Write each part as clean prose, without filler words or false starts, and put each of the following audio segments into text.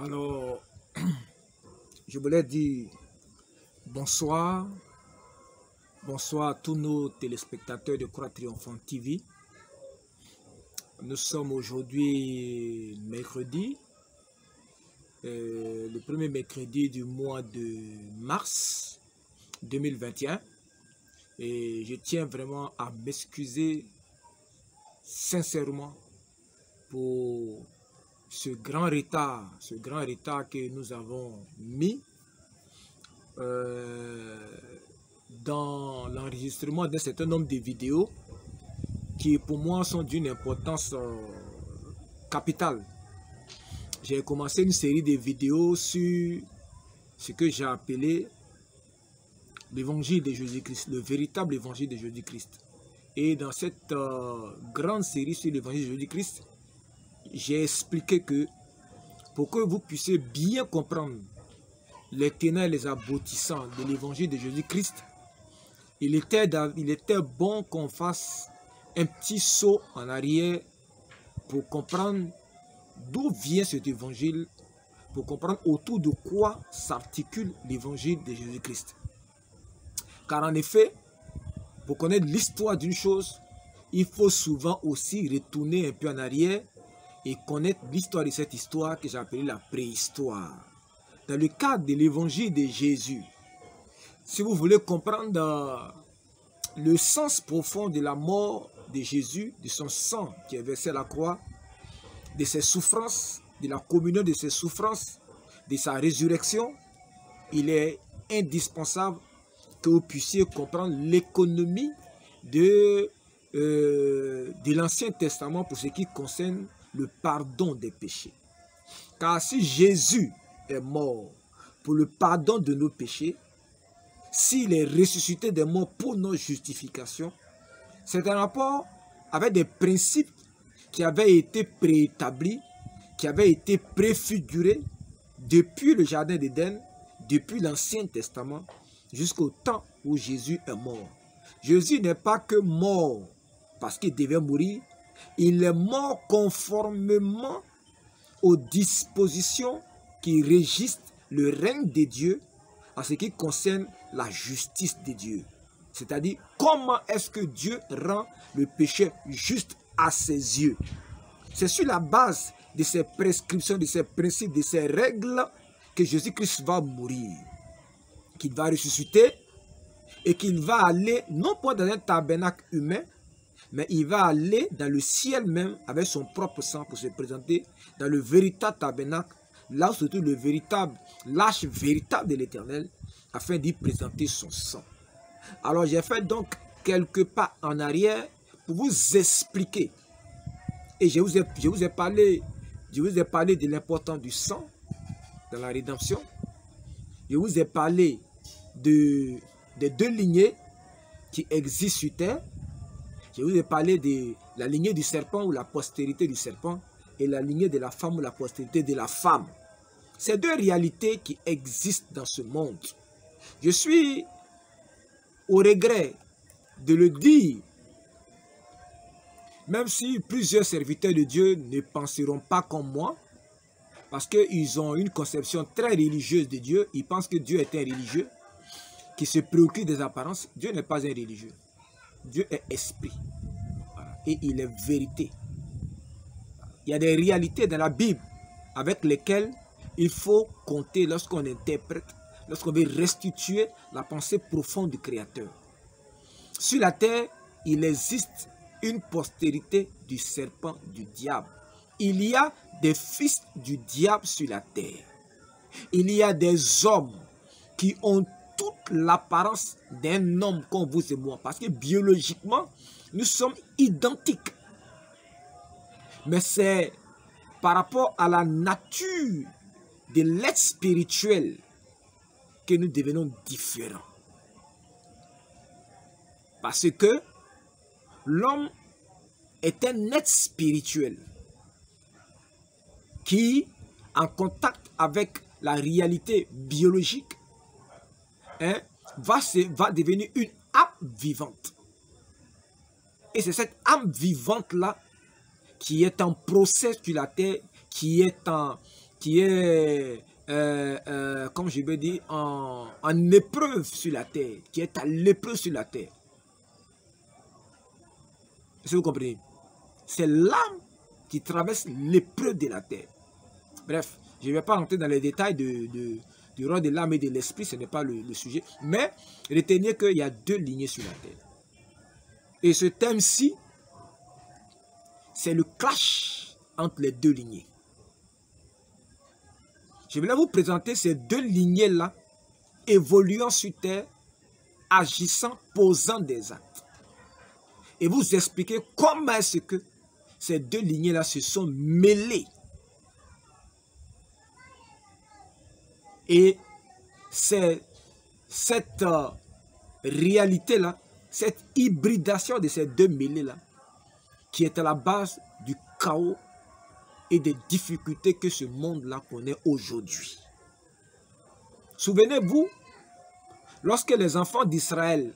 Alors, je voulais dire bonsoir. Bonsoir à tous nos téléspectateurs de Croix Triomphante TV. Nous sommes aujourd'hui mercredi, le premier mercredi du mois de mars 2021. Et je tiens vraiment à m'excuser sincèrement pour ce grand retard que nous avons mis dans l'enregistrement d'un certain nombre de vidéos qui pour moi sont d'une importance capitale. J'ai commencé une série de vidéos sur ce que j'ai appelé l'évangile de Jésus-Christ, le véritable évangile de Jésus-Christ. Et dans cette grande série sur l'évangile de Jésus-Christ, j'ai expliqué que pour que vous puissiez bien comprendre les tenants et les aboutissants de l'évangile de Jésus-Christ, il était bon qu'on fasse un petit saut en arrière pour comprendre d'où vient cet évangile, pour comprendre autour de quoi s'articule l'évangile de Jésus-Christ. Car en effet, pour connaître l'histoire d'une chose, il faut souvent aussi retourner un peu en arrière et connaître l'histoire de cette histoire que j'ai appelée la préhistoire. Dans le cadre de l'évangile de Jésus, si vous voulez comprendre le sens profond de la mort de Jésus, de son sang qui est versé à la croix, de ses souffrances, de la communion de ses souffrances, de sa résurrection, il est indispensable que vous puissiez comprendre l'économie de l'Ancien Testament pour ce qui concerne le pardon des péchés. Car si Jésus est mort pour le pardon de nos péchés, s'il est ressuscité des morts pour nos justifications, c'est un rapport avec des principes qui avaient été préétablis, qui avaient été préfigurés depuis le jardin d'Éden, depuis l'Ancien Testament, jusqu'au temps où Jésus est mort. Jésus n'est pas que mort parce qu'il devait mourir, il est mort conformément aux dispositions qui régissent le règne de Dieu en ce qui concerne la justice de Dieu. C'est-à-dire, comment est-ce que Dieu rend le péché juste à ses yeux? C'est sur la base de ces prescriptions, de ces principes, de ces règles que Jésus-Christ va mourir, qu'il va ressusciter et qu'il va aller, non pas dans un tabernacle humain, mais il va aller dans le ciel même avec son propre sang pour se présenter dans le véritable tabernacle, là où se trouve le véritable, l'arche véritable de l'Éternel, afin d'y présenter son sang. Alors j'ai fait donc quelques pas en arrière pour vous expliquer. Et je vous ai parlé de l'importance du sang dans la rédemption. Je vous ai parlé des deux lignées qui existent sur terre. Je vous ai parlé de la lignée du serpent ou la postérité du serpent et la lignée de la femme ou la postérité de la femme. Ces deux réalités qui existent dans ce monde. Je suis au regret de le dire, même si plusieurs serviteurs de Dieu ne penseront pas comme moi, parce qu'ils ont une conception très religieuse de Dieu. Ils pensent que Dieu est un religieux qui se préoccupe des apparences. Dieu n'est pas un religieux. Dieu est esprit. Voilà. Et il est vérité. Il y a des réalités dans la Bible avec lesquelles il faut compter lorsqu'on interprète, lorsqu'on veut restituer la pensée profonde du Créateur. Sur la terre, il existe une postérité du serpent, du diable. Il y a des fils du diable sur la terre. Il y a des hommes qui ont toute l'apparence d'un homme comme vous et moi. Parce que biologiquement, nous sommes identiques. Mais c'est par rapport à la nature de l'être spirituel que nous devenons différents. Parce que l'homme est un être spirituel qui, en contact avec la réalité biologique, va devenir une âme vivante. Et c'est cette âme vivante-là qui est en procès sur la terre, qui est qui est, comme je vais dire, en épreuve sur la terre, qui est à l'épreuve sur la terre. Est-ce que vous comprenez? C'est l'âme qui traverse l'épreuve de la terre. Bref, je ne vais pas rentrer dans les détails du rôle de l'âme et de l'esprit, ce n'est pas le sujet. Mais retenez qu'il y a deux lignées sur la terre. Et ce thème-ci, c'est le clash entre les deux lignées. Je vais vous présenter ces deux lignées-là, évoluant sur terre, agissant, posant des actes. Et vous expliquer comment est-ce que ces deux lignées-là se sont mêlées. Et c'est cette réalité-là, cette hybridation de ces deux mêlées-là, qui est à la base du chaos et des difficultés que ce monde-là connaît aujourd'hui. Souvenez-vous, lorsque les enfants d'Israël,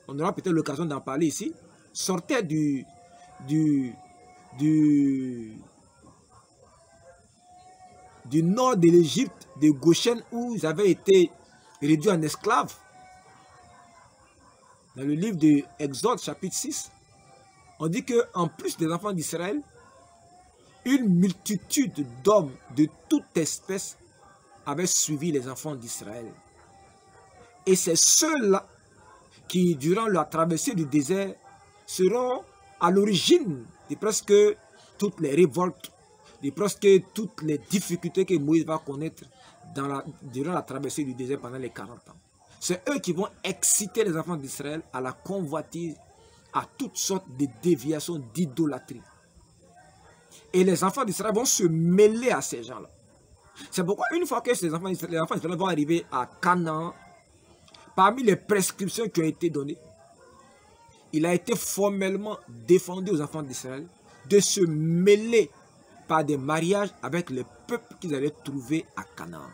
on aura peut-être l'occasion d'en parler ici, sortaient du nord de l'Égypte, de Goshen, où ils avaient été réduits en esclaves. Dans le livre de Exode, chapitre 6, on dit qu'en plus des enfants d'Israël, une multitude d'hommes de toute espèce avaient suivi les enfants d'Israël. Et c'est ceux-là qui, durant la traversée du désert, seront à l'origine de presque toutes les révoltes, de presque toutes les difficultés que Moïse va connaître durant la traversée du désert pendant les 40 ans. C'est eux qui vont exciter les enfants d'Israël à la convoitise, à toutes sortes de déviations, d'idolâtrie. Et les enfants d'Israël vont se mêler à ces gens-là. C'est pourquoi une fois que les enfants d'Israël vont arriver à Canaan, parmi les prescriptions qui ont été données, il a été formellement défendu aux enfants d'Israël de se mêler par des mariages avec les peuples qu'ils allaient trouver à Canaan.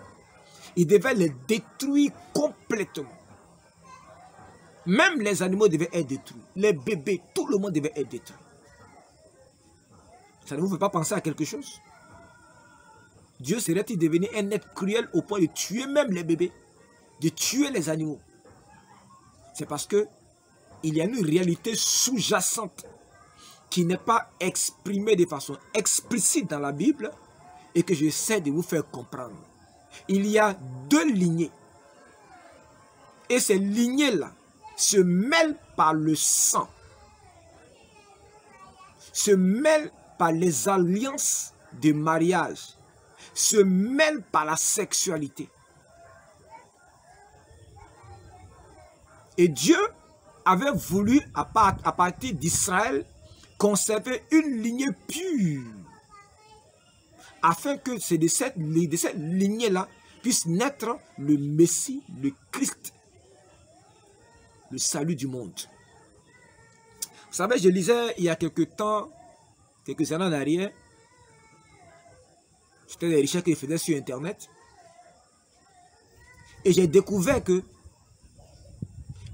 Ils devaient les détruire complètement. Même les animaux devaient être détruits. Les bébés, tout le monde devait être détruit. Ça ne vous fait pas penser à quelque chose? Dieu serait-il devenu un être cruel au point de tuer même les bébés, de tuer les animaux? C'est parce que il y a une réalité sous-jacente qui n'est pas exprimée de façon explicite dans la Bible et que j'essaie de vous faire comprendre. Il y a deux lignées. Et ces lignées-là se mêlent par le sang, se mêlent par les alliances de mariage, se mêlent par la sexualité. Et Dieu avait voulu, à partir d'Israël, conserver une lignée pure, afin que c'est de cette lignée-là puisse naître le Messie, le Christ, le salut du monde. Vous savez, je lisais il y a quelques temps, quelques années en arrière, c'était des recherches que je faisais sur Internet, et j'ai découvert que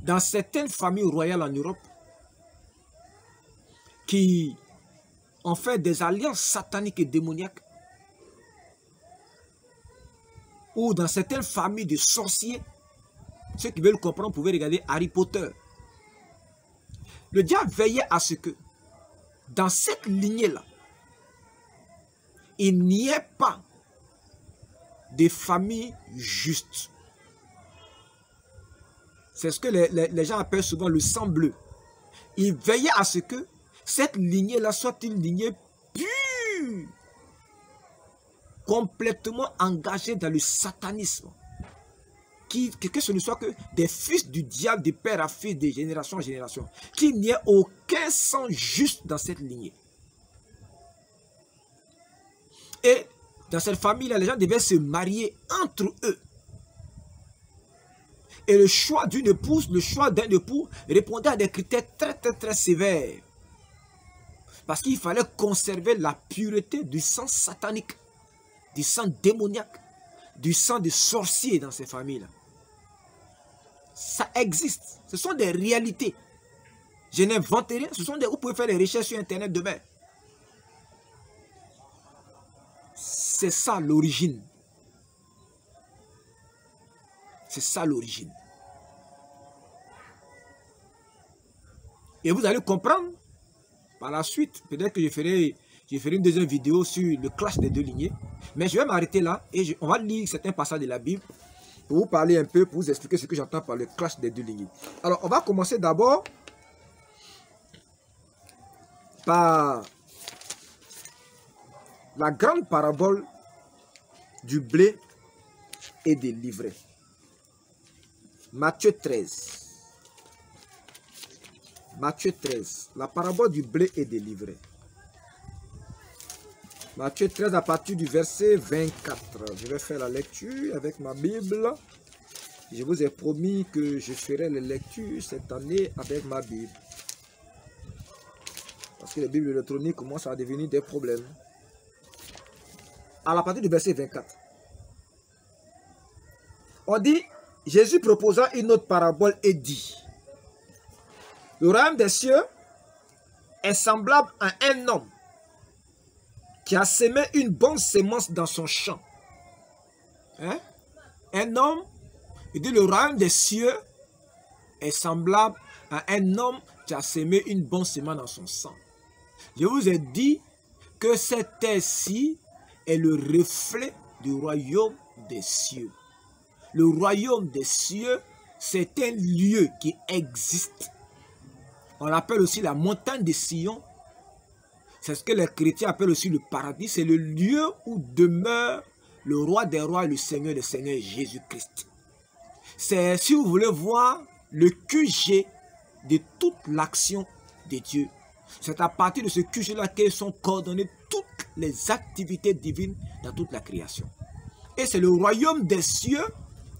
dans certaines familles royales en Europe, qui ont fait des alliances sataniques et démoniaques, ou dans certaines familles de sorciers, ceux qui veulent comprendre pouvaient regarder Harry Potter. Le diable veillait à ce que, dans cette lignée-là, il n'y ait pas de famille juste. C'est ce que les gens appellent souvent le sang bleu. Il veillait à ce que cette lignée-là soit une lignée pure, complètement engagée dans le satanisme. Que ce ne soit que des fils du diable, de père à fils, de génération en génération. Qu'il n'y ait aucun sang juste dans cette lignée. Et dans cette famille-là, les gens devaient se marier entre eux. Et le choix d'une épouse, le choix d'un époux répondait à des critères très sévères. Parce qu'il fallait conserver la pureté du sang satanique, du sang démoniaque, du sang de sorciers dans ces familles-là. Ça existe. Ce sont des réalités. Je n'invente rien. Ce sont des... Vous pouvez faire des recherches sur Internet demain. C'est ça l'origine. C'est ça l'origine. Et vous allez comprendre par la suite. Peut-être que je ferai une deuxième vidéo sur le clash des deux lignées. Mais je vais m'arrêter là et on va lire certains passages de la Bible pour vous parler un peu, pour vous expliquer ce que j'entends par le clash des deux lignées. Alors, on va commencer d'abord par la grande parabole du blé et des livrets. Matthieu 13. Matthieu 13. La parabole du blé et des livrets. Matthieu 13 à partir du verset 24. Je vais faire la lecture avec ma Bible. Je vous ai promis que je ferai les lectures cette année avec ma Bible. Parce que les Bibles électroniques commencent à devenir des problèmes. À la partie du verset 24. On dit, Jésus proposa une autre parabole et dit, le royaume des cieux est semblable à un homme qui a semé une bonne semence dans son champ. Hein? Un homme, il dit le royaume des cieux est semblable à un homme qui a semé une bonne semence dans son sang. Je vous ai dit que cette terre-ci est le reflet du royaume des cieux. Le royaume des cieux, c'est un lieu qui existe. On l'appelle aussi la montagne de Sion. C'est ce que les chrétiens appellent aussi le paradis. C'est le lieu où demeure le roi des rois et le Seigneur des seigneurs, Jésus-Christ. C'est, si vous voulez voir, le QG de toute l'action de Dieu. C'est à partir de ce QG-là que sont coordonnées toutes les activités divines dans toute la création. Et c'est le royaume des cieux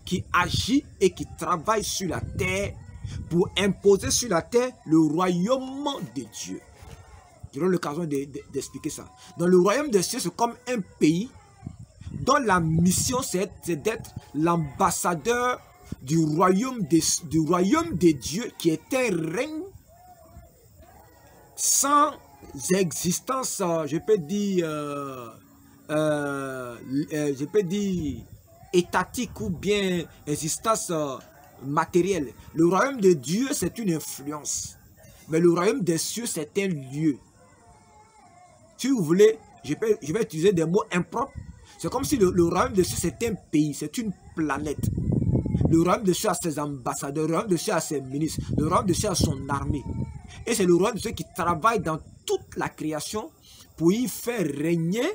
qui agit et qui travaille sur la terre pour imposer sur la terre le royaume de Dieu. J'aurai l'occasion d'expliquer ça. Dans le royaume des cieux, c'est comme un pays dont la mission, c'est d'être l'ambassadeur du royaume de Dieu, qui est un règne sans existence, je peux dire étatique ou bien existence matérielle. Le royaume de Dieu, c'est une influence. Mais le royaume des cieux, c'est un lieu. Si vous voulez, je vais utiliser des mots impropres. C'est comme si le royaume des cieux, c'est un pays, c'est une planète. Le royaume des cieux a ses ambassadeurs, le royaume des cieux a ses ministres, le royaume des cieux a son armée. Et c'est le royaume des cieux qui travaille dans toute la création pour y faire régner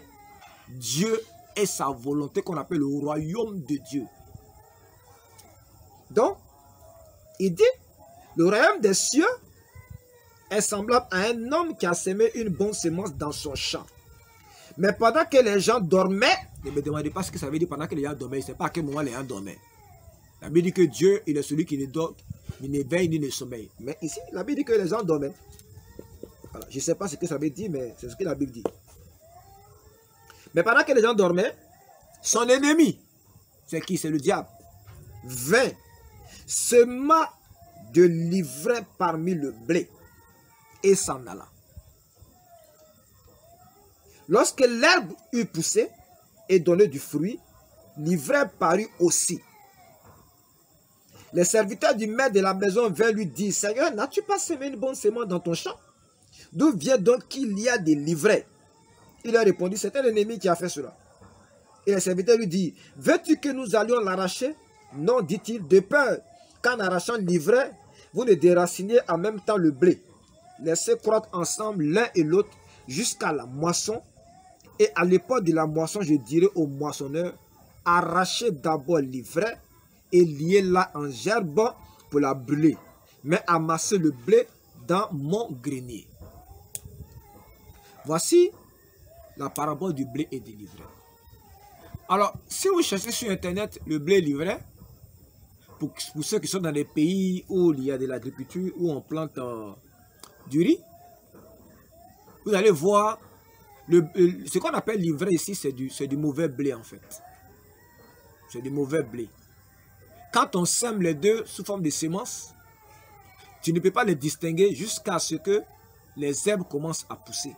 Dieu et sa volonté qu'on appelle le royaume de Dieu. Donc, il dit, le royaume des cieux est semblable à un homme qui a semé une bonne semence dans son champ. Mais pendant que les gens dormaient, ne me demandez pas ce que ça veut dire pendant que les gens dormaient, je ne sais pas à quel moment les gens dormaient. La Bible dit que Dieu, il est celui qui ne dort, ni ne veille, ni ne sommeille. Mais ici, la Bible dit que les gens dormaient. Voilà. Je ne sais pas ce que ça veut dire, mais c'est ce que la Bible dit. Mais pendant que les gens dormaient, son ennemi, c'est qui? C'est le diable, vint, sema de l'ivraie parmi le blé et s'en alla. Lorsque l'herbe eut poussé et donné du fruit, l'ivraie parut aussi. Les serviteurs du maître de la maison vinrent lui dire, Seigneur, n'as-tu pas semé une bonne semence dans ton champ? D'où vient donc qu'il y a des livrets? Il a répondu, c'est un ennemi qui a fait cela. Et les serviteurs lui disent, veux-tu que nous allions l'arracher? Non, dit-il, de peur qu'en arrachant l'ivraie, vous ne déraciniez en même temps le blé. Laissez croître ensemble l'un et l'autre jusqu'à la moisson. Et à l'époque de la moisson, je dirai au moissonneur, arrachez d'abord l'ivraie et liez-la en gerbe pour la brûler, mais amassez le blé dans mon grenier. Voici la parabole du blé et des livrets. Alors, si vous cherchez sur Internet le blé et livret, pour ceux qui sont dans des pays où il y a de l'agriculture, où on plante du riz, vous allez voir, ce qu'on appelle livret ici, c'est du mauvais blé en fait. C'est du mauvais blé. Quand on sème les deux sous forme de semences, tu ne peux pas les distinguer jusqu'à ce que les herbes commencent à pousser.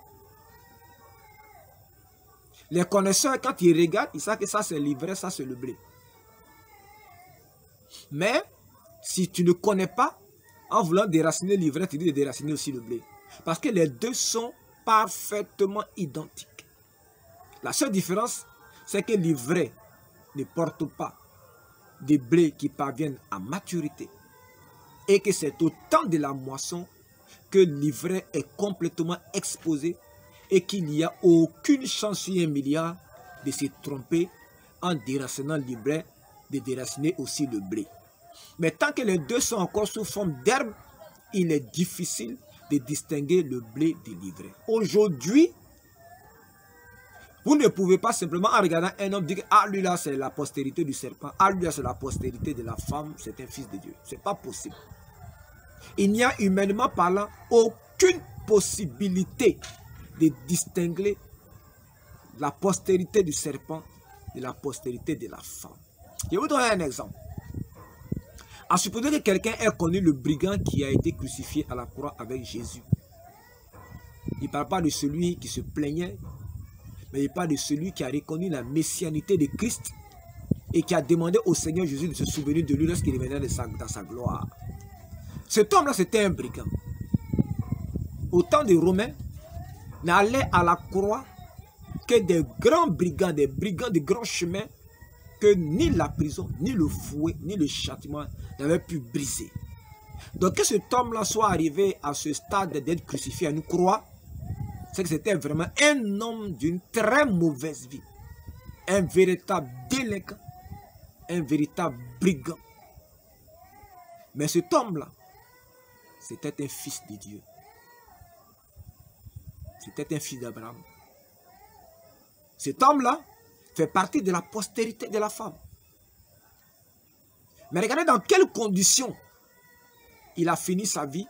Les connaisseurs, quand ils regardent, ils savent que ça c'est l'ivraie, ça c'est le blé. Mais si tu ne connais pas, en voulant déraciner l'ivraie, tu dis de déraciner aussi le blé. Parce que les deux sont parfaitement identiques. La seule différence, c'est que l'ivraie ne porte pas de blé qui parviennent à maturité. Et que c'est au temps de la moisson que l'ivraie est complètement exposée et qu'il n'y a aucune chance sur un milliard de se tromper en déracinant l'ivraie, de déraciner aussi le blé. Mais tant que les deux sont encore sous forme d'herbe, il est difficile de distinguer le blé de l'ivraie. Aujourd'hui, vous ne pouvez pas simplement en regardant un homme dire que ah, lui là c'est la postérité du serpent, ah, lui là c'est la postérité de la femme, c'est un fils de Dieu. Ce n'est pas possible. Il n'y a humainement parlant aucune possibilité de distinguer la postérité du serpent de la postérité de la femme. Je vais vous donner un exemple. À supposer que quelqu'un ait connu le brigand qui a été crucifié à la croix avec Jésus. Il ne parle pas de celui qui se plaignait, mais il parle de celui qui a reconnu la messianité de Christ et qui a demandé au Seigneur Jésus de se souvenir de lui lorsqu'il revenait dans sa gloire. Cet homme-là, c'était un brigand. Au temps des Romains, n'allaient à la croix que des grands brigands, des brigands de grands chemins que ni la prison, ni le fouet, ni le châtiment n'avaient pu briser. Donc que cet homme-là soit arrivé à ce stade d'être crucifié à une croix, c'est que c'était vraiment un homme d'une très mauvaise vie. Un véritable délinquant, un véritable brigand. Mais cet homme-là, c'était un fils de Dieu. C'était un fils d'Abraham. Cet homme-là fait partie de la postérité de la femme. Mais regardez dans quelles conditions il a fini sa vie.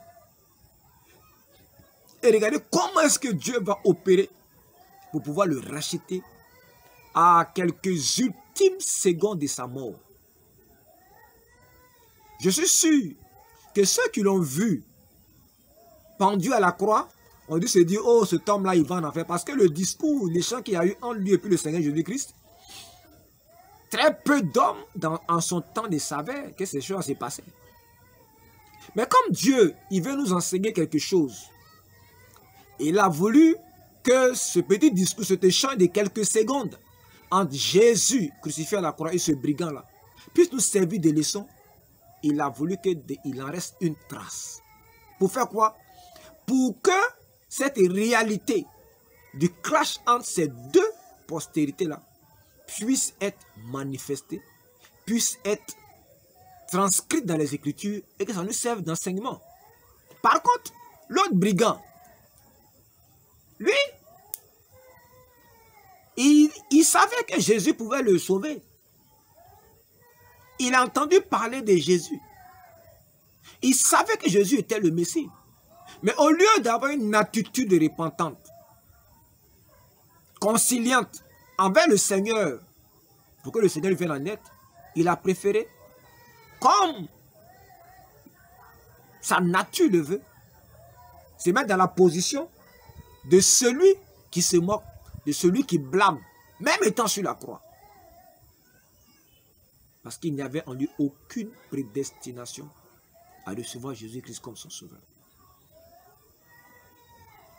Et regardez comment est-ce que Dieu va opérer pour pouvoir le racheter à quelques ultimes secondes de sa mort. Je suis sûr que ceux qui l'ont vu pendu à la croix ont dû se dire, oh, cet homme-là, il va en enfer. Parce que le discours, les chants qu'il y a eu en lui et puis le Seigneur Jésus-Christ, très peu d'hommes en son temps ne savaient que ces choses s'est passées. Mais comme Dieu, il veut nous enseigner quelque chose, il a voulu que ce petit discours, cet échange de quelques secondes entre Jésus crucifié à la croix et ce brigand-là puisse nous servir de leçon. Il a voulu qu'il en reste une trace. Pour faire quoi? Pour que cette réalité du clash entre ces deux postérités-là puisse être manifestée, puisse être transcrite dans les Écritures et que ça nous serve d'enseignement. Par contre, l'autre brigand, lui, il savait que Jésus pouvait le sauver. Il a entendu parler de Jésus. Il savait que Jésus était le Messie. Mais au lieu d'avoir une attitude repentante, conciliante envers le Seigneur, pour que le Seigneur lui vienne en aide, il a préféré, comme sa nature le veut, se mettre dans la position de celui qui se moque, de celui qui blâme, même étant sur la croix. Parce qu'il n'y avait en lui aucune prédestination à recevoir Jésus-Christ comme son sauveur.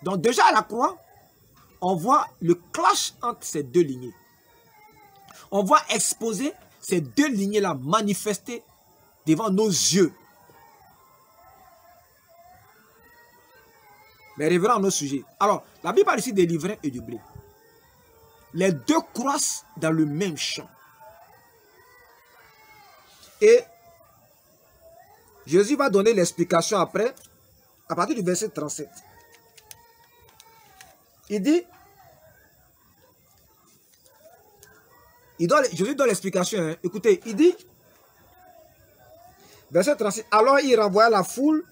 Donc déjà à la croix, on voit le clash entre ces deux lignées. On voit exposer ces deux lignées-là manifestées devant nos yeux. Mais revenons à nos sujets. Alors, la Bible parle ici des livrets et du blé. Les deux croissent dans le même champ. Et Jésus va donner l'explication après, à partir du verset 37. Il dit, Jésus donne l'explication, hein. Écoutez, il dit, verset 36, alors il renvoya la foule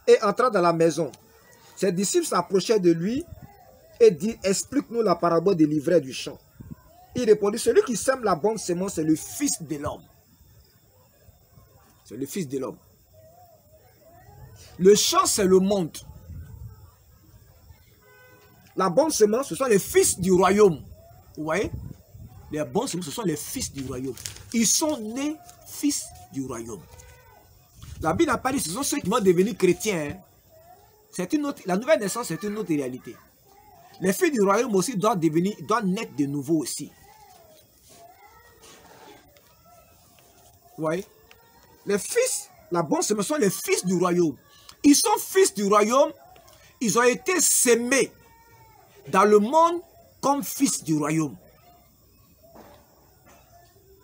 et entra dans la maison. Ses disciples s'approchaient de lui et dit, explique-nous la parabole des livrets du champ. Il répondit, celui qui sème la bonne semence, c'est le Fils de l'homme. C'est le Fils de l'homme. Le champ, c'est le monde. La bonne semence, ce sont les fils du royaume. Vous voyez? Les bons semences, ce sont les fils du royaume. Ils sont nés fils du royaume. La Bible n'a pas dit, ce sont ceux qui vont devenir chrétiens. Hein. C'est une autre, la nouvelle naissance, c'est une autre réalité. Les fils du royaume aussi doivent naître de nouveau aussi. Vous voyez? Les fils, la bonne semence sont les fils du royaume. Ils sont fils du royaume. Ils ont été sémés dans le monde comme fils du royaume.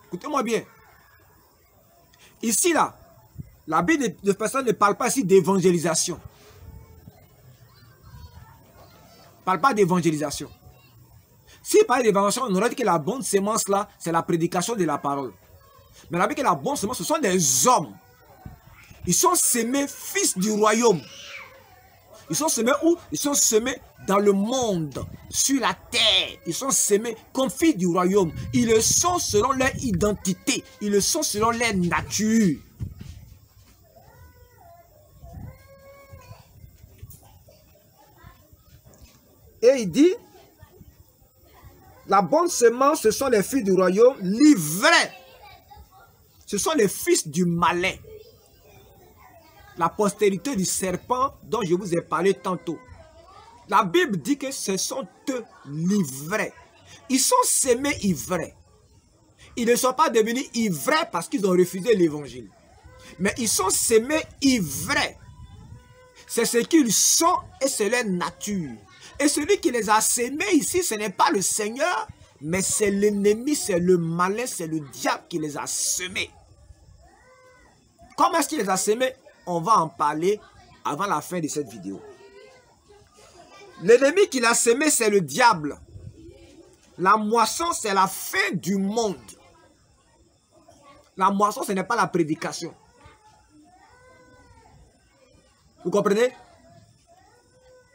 Écoutez-moi bien. Ici, là, la Bible de personne ne parle pas ici d'évangélisation. Ne parle pas d'évangélisation. Si il parlait d'évangélisation, on aurait dit que la bonne sémence, là, c'est la prédication de la parole. Mais la Bible que la bonne semence, ce sont des hommes. Ils sont semés fils du royaume. Ils sont semés où? Ils sont semés dans le monde, sur la terre. Ils sont semés comme fils du royaume. Ils le sont selon leur identité. Ils le sont selon leur nature. Et il dit, la bonne semence, ce sont les fils du royaume livrés. Ce sont les fils du malin. La postérité du serpent dont je vous ai parlé tantôt. La Bible dit que ce sont eux l'ivraies. Ils sont semés ivraies. Ils ne sont pas devenus ivraies parce qu'ils ont refusé l'évangile. Mais ils sont semés ivraies. C'est ce qu'ils sont et c'est leur nature. Et celui qui les a semés ici, ce n'est pas le Seigneur, mais c'est l'ennemi, c'est le malin, c'est le diable qui les a semés. Comment est-ce qu'il les a semés? On va en parler avant la fin de cette vidéo. L'ennemi qui l'a semé, c'est le diable. La moisson, c'est la fin du monde. La moisson, ce n'est pas la prédication. Vous comprenez?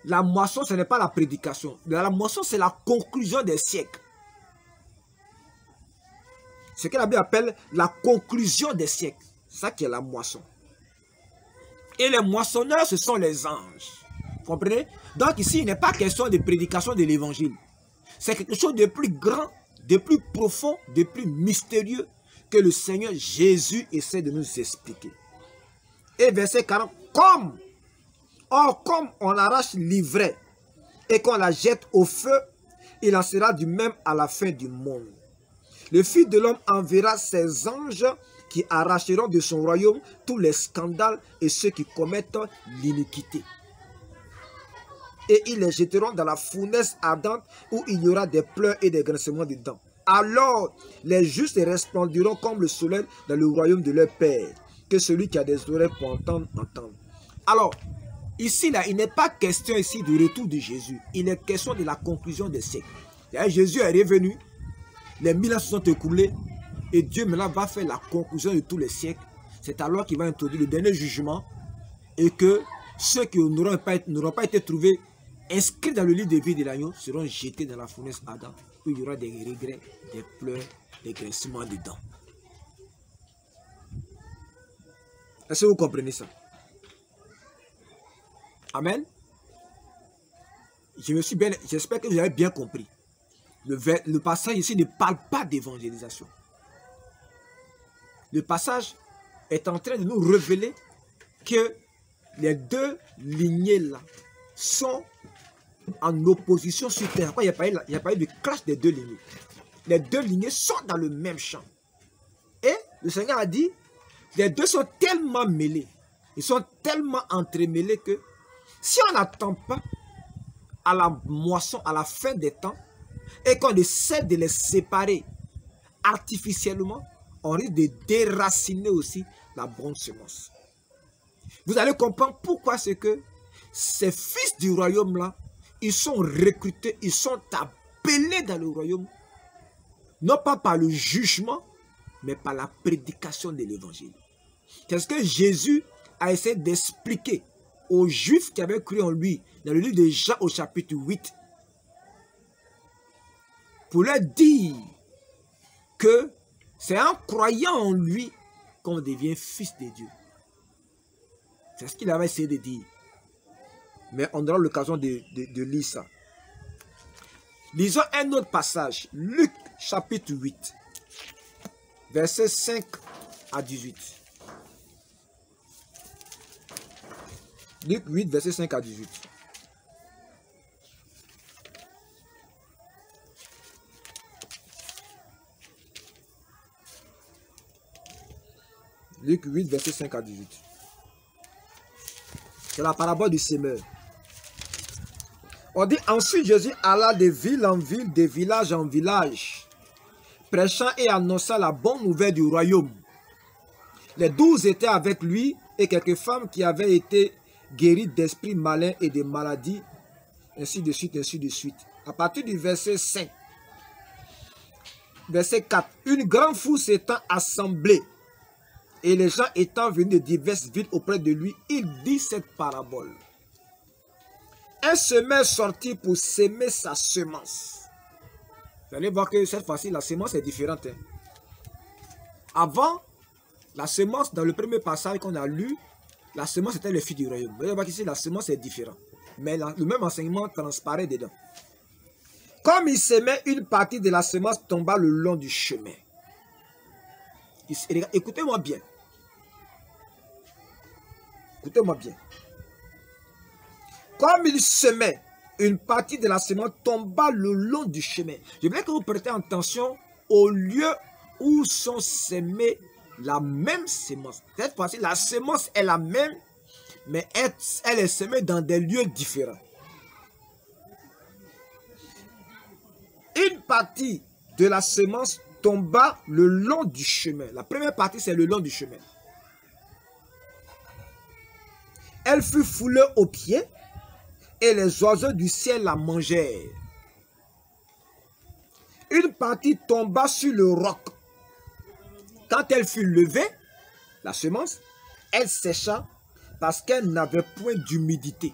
La moisson, ce n'est pas la prédication. La moisson, c'est la conclusion des siècles. Ce que la Bible appelle la conclusion des siècles. C'est ça qui est la moisson. Et les moissonneurs, ce sont les anges. Vous comprenez? Donc ici, il n'est pas question de prédication de l'évangile. C'est quelque chose de plus grand, de plus profond, de plus mystérieux que le Seigneur Jésus essaie de nous expliquer. Et verset 40, comme on arrache l'ivraie et qu'on la jette au feu, il en sera du même à la fin du monde. Le Fils de l'homme enverra ses anges qui arracheront de son royaume tous les scandales et ceux qui commettent l'iniquité. Et ils les jetteront dans la fournaise ardente où il y aura des pleurs et des grincements de dents. Alors les justes resplendiront comme le soleil dans le royaume de leur Père. Que celui qui a des oreilles pour entendre, entende. Alors, ici, là, il n'est pas question ici du retour de Jésus. Il est question de la conclusion des siècles. Jésus est revenu, les 1000 ans se sont écoulés, et Dieu maintenant va faire la conclusion de tous les siècles. C'est alors qu'il va introduire le dernier jugement, et que ceux qui n'auront pas été trouvés inscrits dans le livre de vie de l'agneau seront jetés dans la fournaise ardente, où il y aura des regrets, des pleurs, des grincements de dents. Est-ce que vous comprenez ça? Amen. J'espère que vous avez bien compris. Le passage ici ne parle pas d'évangélisation. Le passage est en train de nous révéler que les deux lignées-là sont en opposition sur terre. Il n'y a pas eu de clash des deux lignées. Les deux lignées sont dans le même champ. Et le Seigneur a dit, les deux sont tellement mêlés, ils sont tellement entremêlés que si on n'attend pas à la moisson, à la fin des temps, et qu'on essaie de les séparer artificiellement, on risque de déraciner aussi la bonne semence. Vous allez comprendre pourquoi c'est que ces fils du royaume-là, ils sont recrutés, ils sont appelés dans le royaume, non pas par le jugement, mais par la prédication de l'évangile. C'est ce que Jésus a essayé d'expliquer aux Juifs qui avaient cru en lui, dans le livre de Jean au chapitre 8, pour leur dire que c'est en croyant en lui qu'on devient fils de Dieu. C'est ce qu'il avait essayé de dire. Mais on aura l'occasion de lire ça. Lisons un autre passage. Luc chapitre 8. Versets 5 à 18. Luc 8, verset 5 à 18. Luc 8, verset 5 à 18. C'est la parabole du semeur. On dit, ensuite Jésus alla de ville en ville, de village en village, prêchant et annonçant la bonne nouvelle du royaume. Les 12 étaient avec lui et quelques femmes qui avaient été guéries d'esprits malins et de maladies, ainsi de suite, ainsi de suite. À partir du verset 5, verset 4, une grande foule s'étant assemblée et les gens étant venus de diverses villes auprès de lui, il dit cette parabole. Un semeur sortit pour s'aimer sa semence. Vous allez voir que cette fois-ci, la semence est différente. Avant, la semence, dans le premier passage qu'on a lu, la semence était le fils du royaume. Vous allez voir qu'ici, la semence est différente. Mais le même enseignement transparaît dedans. Comme il s'aimait, une partie de la semence tomba le long du chemin. Écoutez-moi bien. Écoutez-moi bien. Comme il semait, une partie de la semence tomba le long du chemin. Je voudrais que vous prêtez attention au lieu où sont semées la même semence. Cette fois-ci, la semence est la même, mais elle est semée dans des lieux différents. Une partie de la semence tomba le long du chemin. La première partie, c'est le long du chemin. Elle fut foulée aux pieds et les oiseaux du ciel la mangèrent. Une partie tomba sur le roc. Quand elle fut levée, la semence, elle sécha parce qu'elle n'avait point d'humidité.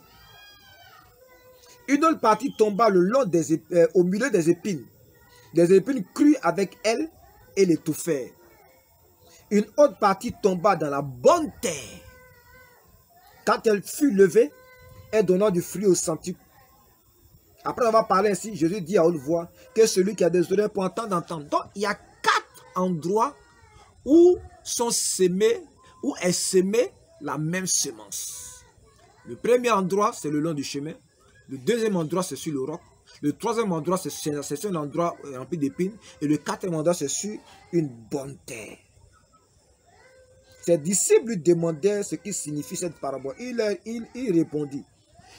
Une autre partie tomba le long au milieu des épines. Des épines crues avec elle et l'étouffèrent. Une autre partie tomba dans la bonne terre. Quand elle fut levée, elle donna du fruit au centuple. Après avoir parlé ainsi, Jésus dit à haute voix que celui qui a des oreilles pour entendre, entende. Donc, il y a 4 endroits où est semée la même semence. Le premier endroit, c'est le long du chemin. Le deuxième endroit, c'est sur le roc. Le troisième endroit, c'est sur un endroit rempli d'épines. Et le quatrième endroit, c'est sur une bonne terre. Ses disciples lui demandèrent ce qui signifie cette parabole. Il répondit.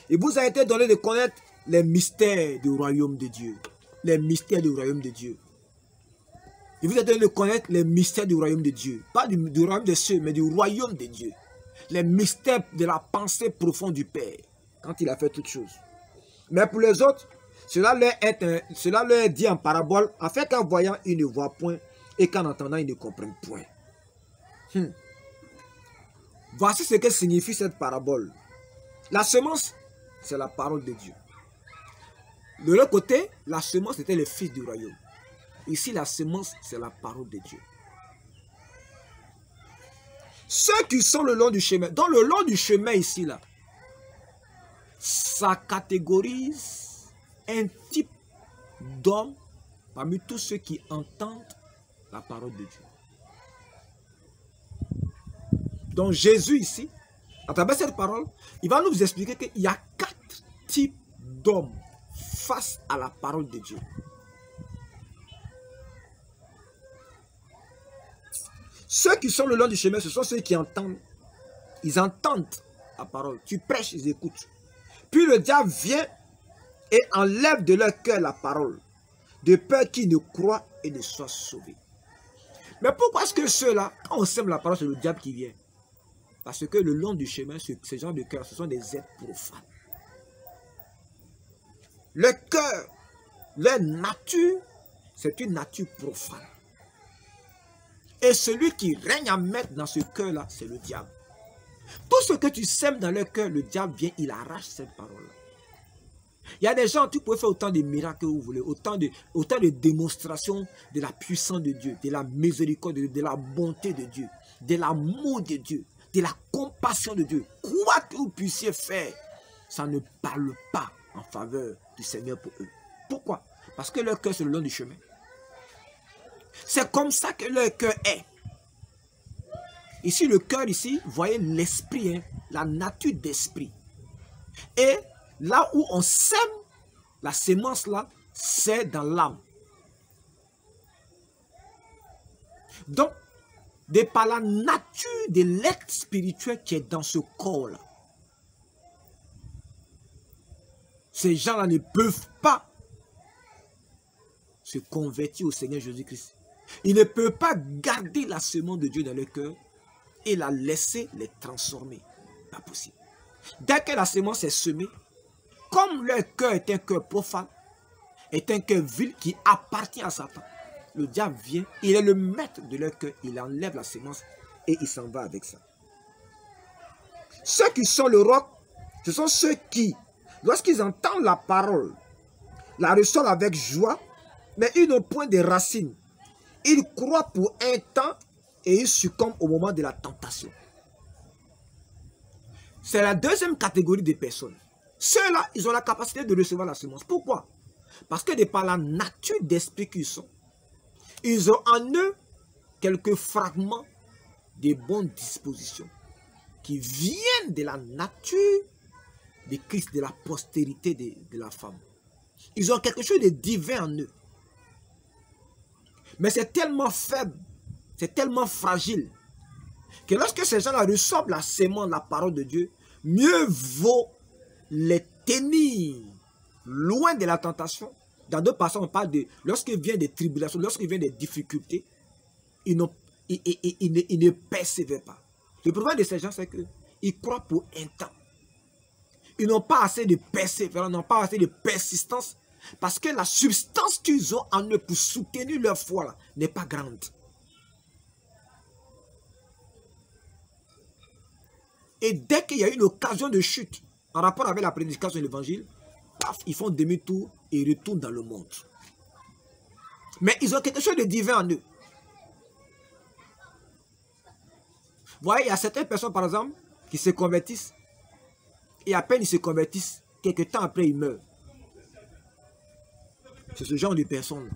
Il vous a été donné de connaître les mystères du royaume de Dieu. Les mystères du royaume de Dieu. Il vous a été donné de connaître les mystères du royaume de Dieu. Pas du royaume des cieux, mais du royaume de Dieu. Les mystères de la pensée profonde du Père. Quand il a fait toutes choses. Mais pour les autres, cela leur est dit en parabole, afin qu'en voyant, ils ne voient point, et qu'en entendant, ils ne comprennent point. Voici ce que signifie cette parabole. La semence, c'est la parole de Dieu. De l'autre côté, la semence était le fils du royaume. Ici, la semence, c'est la parole de Dieu. Ceux qui sont le long du chemin, dans le long du chemin ici, là, ça catégorise un type d'homme parmi tous ceux qui entendent la parole de Dieu. Donc Jésus ici, à travers cette parole, il va nous expliquer qu'il y a 4 types d'hommes face à la parole de Dieu. Ceux qui sont le long du chemin, ce sont ceux qui entendent. Ils entendent la parole. Tu prêches, ils écoutent. Puis le diable vient et enlève de leur cœur la parole, de peur qu'ils ne croient et ne soient sauvés. Mais pourquoi est-ce que ceux-là, quand on sème la parole, c'est le diable qui vient? Parce que le long du chemin, ces gens de cœur, ce sont des êtres profanes. Le cœur, leur nature, c'est une nature profane. Et celui qui règne en maître dans ce cœur-là, c'est le diable. Tout ce que tu sèmes dans leur cœur, le diable vient, il arrache cette parole-là. Il y a des gens, tu peux faire autant de miracles que vous voulez, autant de démonstrations de la puissance de Dieu, de la miséricorde de Dieu, de la bonté de Dieu, de l'amour de Dieu, de la compassion de Dieu. Quoi que vous puissiez faire, ça ne parle pas en faveur du Seigneur pour eux. Pourquoi? Parce que leur cœur, c'est le long du chemin. C'est comme ça que leur cœur est. Ici, le cœur, ici, vous voyez l'esprit, hein, la nature d'esprit. Et là où on sème la sémence, là, c'est dans l'âme. Donc, de par la nature de l'être spirituel qui est dans ce corps-là, ces gens-là ne peuvent pas se convertir au Seigneur Jésus-Christ. Ils ne peuvent pas garder la semence de Dieu dans leur cœur et la laisser les transformer. Pas possible. Dès que la semence est semée, comme leur cœur est un cœur profane, est un cœur vil qui appartient à Satan, le diable vient, il est le maître de leur cœur, il enlève la semence et il s'en va avec ça. Ceux qui sont le roc, ce sont ceux qui, lorsqu'ils entendent la parole, la reçoivent avec joie, mais ils n'ont point de racines. Ils croient pour un temps et ils succombent au moment de la tentation. C'est la deuxième catégorie de personnes. Ceux-là, ils ont la capacité de recevoir la semence. Pourquoi? Parce que de par la nature d'esprit qu'ils sont, ils ont en eux quelques fragments de bonnes dispositions qui viennent de la nature de Christ, de la postérité de la femme. Ils ont quelque chose de divin en eux. Mais c'est tellement faible, c'est tellement fragile, que lorsque ces gens-là reçoivent la sémence, la parole de Dieu, mieux vaut les tenir loin de la tentation. Dans d'autres passages, on parle de, lorsqu'il vient des tribulations, lorsqu'il vient des difficultés, ils ne persévèrent pas. Le problème de ces gens, c'est qu'ils croient pour un temps. Ils n'ont pas assez de persévérance, n'ont pas assez de persistance, parce que la substance qu'ils ont en eux pour soutenir leur foi n'est pas grande. Et dès qu'il y a une occasion de chute, en rapport avec la prédication de l'évangile, paf, ils font demi-tour et retournent dans le monde. Mais ils ont quelque chose de divin en eux. Vous voyez, il y a certaines personnes, par exemple, qui se convertissent, et à peine ils se convertissent, quelques temps après, ils meurent. C'est ce genre de personnes.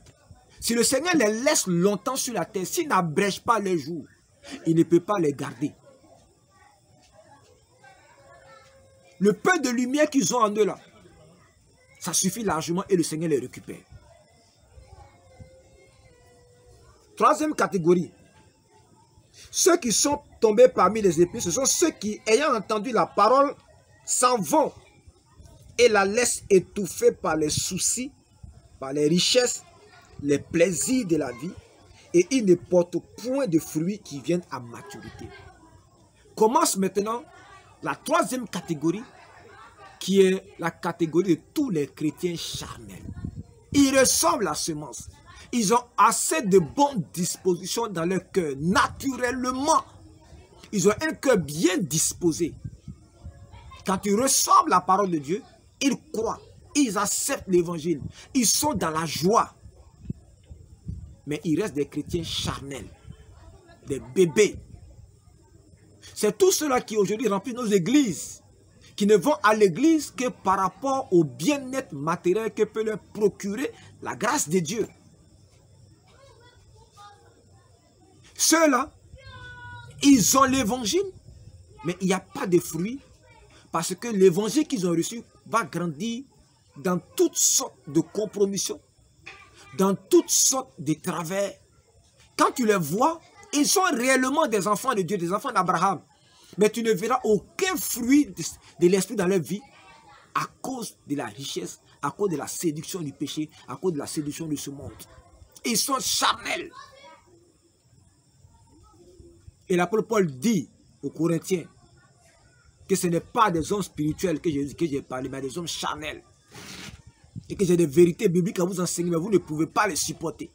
Si le Seigneur les laisse longtemps sur la terre, s'il n'abrège pas les jours, il ne peut pas les garder. Le peu de lumière qu'ils ont en eux là, ça suffit largement et le Seigneur les récupère. Troisième catégorie. Ceux qui sont tombés parmi les épées, ce sont ceux qui, ayant entendu la parole, s'en vont et la laissent étouffer par les soucis, par les richesses, les plaisirs de la vie, et ils ne portent point de fruits qui viennent à maturité. Commence maintenant la troisième catégorie, qui est la catégorie de tous les chrétiens charnels. Ils reçoivent la semence. Ils ont assez de bonnes dispositions dans leur cœur, naturellement. Ils ont un cœur bien disposé. Quand ils reçoivent la parole de Dieu, ils croient, ils acceptent l'évangile, ils sont dans la joie. Mais il reste des chrétiens charnels, des bébés. C'est tous ceux-là qui aujourd'hui remplissent nos églises, qui ne vont à l'église que par rapport au bien-être matériel que peut leur procurer la grâce de Dieu. Ceux-là, ils ont l'évangile, mais il n'y a pas de fruits, parce que l'évangile qu'ils ont reçu va grandir dans toutes sortes de compromissions, dans toutes sortes de travers. Quand tu les vois, ils sont réellement des enfants de Dieu, des enfants d'Abraham. Mais tu ne verras aucun fruit de l'esprit dans leur vie à cause de la richesse, à cause de la séduction du péché, à cause de la séduction de ce monde. Ils sont charnels. Et l'apôtre Paul dit aux Corinthiens que ce n'est pas des hommes spirituels que j'ai parlé, mais des hommes charnels. Et que j'ai des vérités bibliques à vous enseigner, mais vous ne pouvez pas les supporter.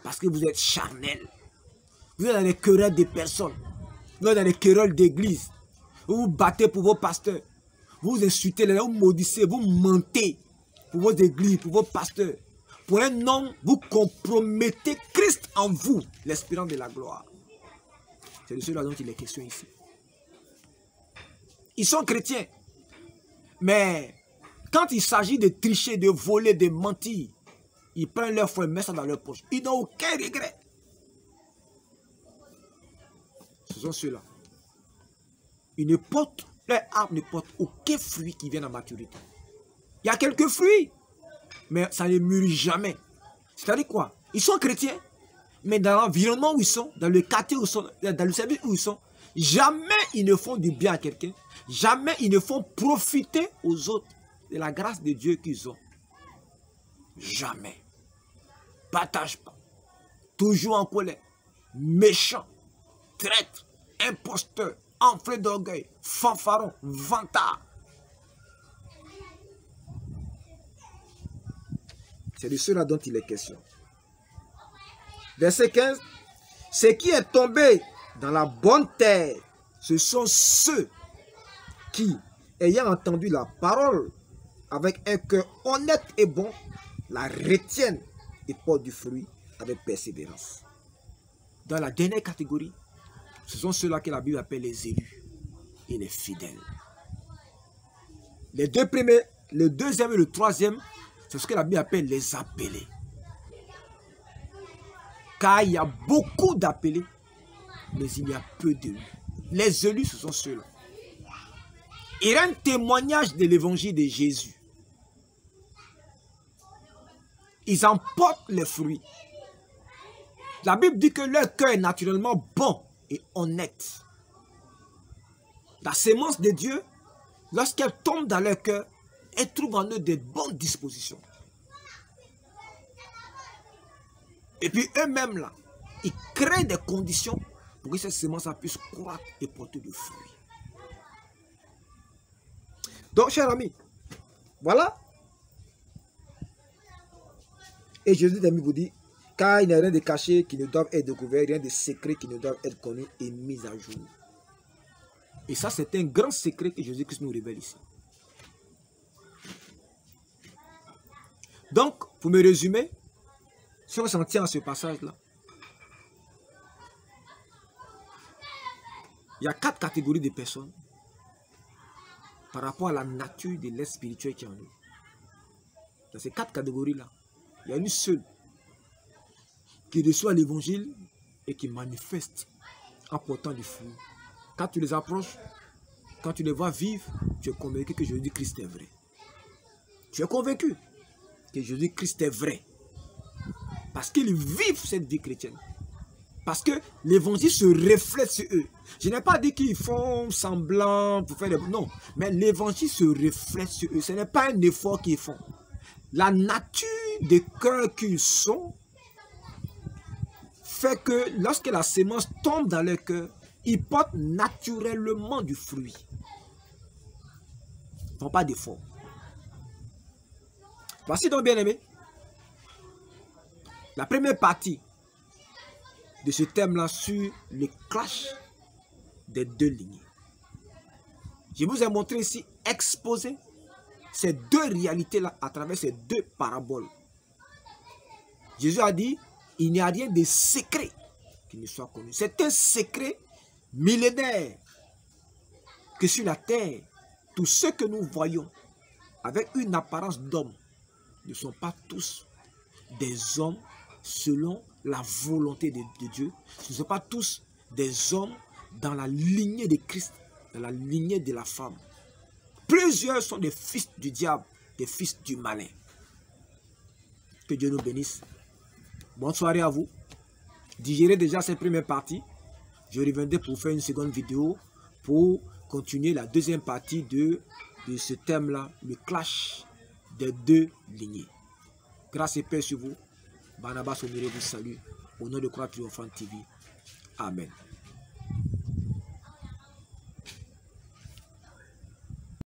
Parce que vous êtes charnels. Vous êtes dans les querelles des personnes. Vous êtes dans les querelles d'église. Vous vous battez pour vos pasteurs. Vous insultez, vous maudissez, vous mentez pour vos églises, pour vos pasteurs. Pour un homme, vous compromettez Christ en vous, l'espérance de la gloire. C'est de cela dont il est question ici. Ils sont chrétiens. Mais quand il s'agit de tricher, de voler, de mentir, Ils prennent leur foi et mettent ça dans leur poche. Ils n'ont aucun regret. Ce sont ceux-là. Ils ne portent, leur arbre ne porte aucun fruit qui vient à maturité. Il y a quelques fruits, mais ça ne mûrit jamais. C'est-à-dire quoi? Ils sont chrétiens, mais dans l'environnement où ils sont, dans le quartier où ils sont, dans le service où ils sont, jamais ils ne font du bien à quelqu'un. Jamais ils ne font profiter aux autres de la grâce de Dieu qu'ils ont. Jamais. Partage pas. Toujours en colère. Méchant. Traître. Imposteur. Enflé d'orgueil. Fanfaron. Vantard. C'est de cela dont il est question. Verset 15. Ce qui est tombé dans la bonne terre, ce sont ceux qui, ayant entendu la parole avec un cœur honnête et bon, la retiennent et portent du fruit avec persévérance. Dans la dernière catégorie, ce sont ceux-là que la Bible appelle les élus et les fidèles. Les deux premiers, le deuxième et le troisième, c'est ce que la Bible appelle les appelés. Car il y a beaucoup d'appelés, mais il y a peu d'élus. Les élus, ce sont ceux-là. Il y a un témoignage de l'évangile de Jésus. Ils en portent les fruits. La Bible dit que leur cœur est naturellement bon et honnête. La sémence de Dieu, lorsqu'elle tombe dans leur cœur, elle trouve en eux de bonnes dispositions. Et puis eux-mêmes, là, ils créent des conditions pour que cette sémence puisse croître et porter du fruit. Donc, chers amis, voilà. Et Jésus vous dit, car il n'y a rien de caché qui ne doit être découvert, rien de secret qui ne doit être connu et mis à jour. Et ça, c'est un grand secret que Jésus-Christ nous révèle ici. Donc, pour me résumer, si on s'en tient à ce passage-là, il y a 4 catégories de personnes par rapport à la nature de l'être spirituel qui est en nous. Dans ces 4 catégories-là, il y a une seule qui reçoit l'évangile et qui manifeste en portant du fruit. Quand tu les approches, quand tu les vois vivre, tu es convaincu que Jésus-Christ est vrai. Tu es convaincu que Jésus-Christ est vrai. Parce qu'ils vivent cette vie chrétienne. Parce que l'évangile se reflète sur eux. Je n'ai pas dit qu'ils font semblant pour faire des... Non, mais l'évangile se reflète sur eux. Ce n'est pas un effort qu'ils font. La nature des cœurs qu'ils sont fait que lorsque la sémence tombe dans leur cœur, ils portent naturellement du fruit. Ils ne font pas d'effort. Voici donc, bien aimé, la première partie de ce thème-là sur le clash des deux lignées. Je vous ai montré ici, exposé ces deux réalités-là à travers ces deux paraboles. Jésus a dit, il n'y a rien de secret qui ne soit connu. C'est un secret millénaire que sur la terre, tous ceux que nous voyons avec une apparence d'homme ne sont pas tous des hommes selon la volonté de Dieu. Ce ne sont pas tous des hommes dans la lignée de Christ, dans la lignée de la femme. Plusieurs sont des fils du diable, des fils du malin. Que Dieu nous bénisse. Bonne soirée à vous. Digérez déjà cette première partie. Je reviendrai pour faire une seconde vidéo pour continuer la deuxième partie de ce thème-là, le clash des deux lignées. Grâce et paix sur vous. Barnabas Omiré vous salue au nom de Croix Triomphante TV. Amen.